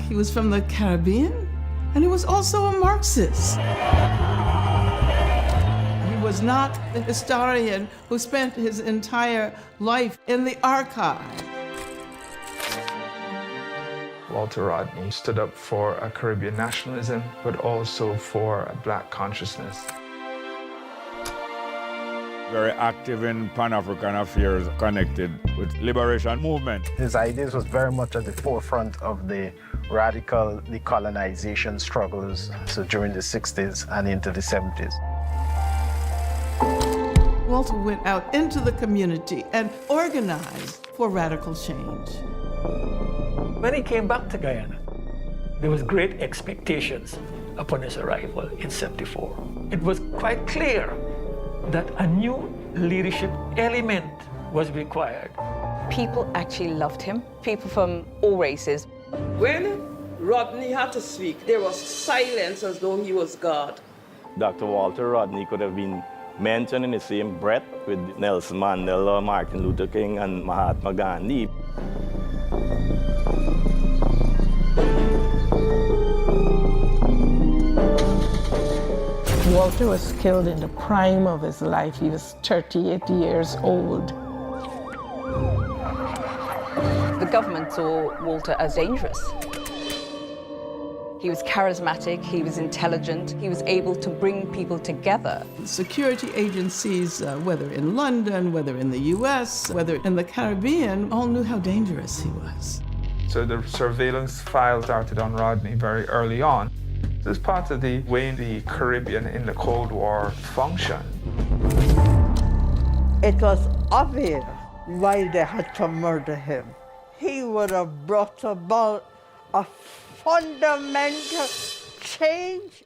he was from the Caribbean, and he was also a Marxist. He was not a historian who spent his entire life in the archive. Walter Rodney stood up for a Caribbean nationalism, but also for a Black consciousness. Very active in Pan-African affairs connected with liberation movement. His ideas was very much at the forefront of the radical decolonization struggles, so during the 60s and into the 70s. Walter went out into the community and organized for radical change. When he came back to Guyana, there was great expectations upon his arrival in '74. It was quite clear that a new leadership element was required. People actually loved him, people from all races. When Rodney had to speak, there was silence as though he was God. Dr. Walter Rodney could have been mentioned in the same breath with Nelson Mandela, Martin Luther King, and Mahatma Gandhi. Walter was killed in the prime of his life. He was 38 years old. The government saw Walter as dangerous. He was charismatic, he was intelligent, he was able to bring people together. Security agencies, whether in London, whether in the US, whether in the Caribbean, all knew how dangerous he was. So the surveillance file started on Rodney very early on. This is part of the way the Caribbean in the Cold War functioned. It was obvious why they had to murder him. He would have brought about a fundamental change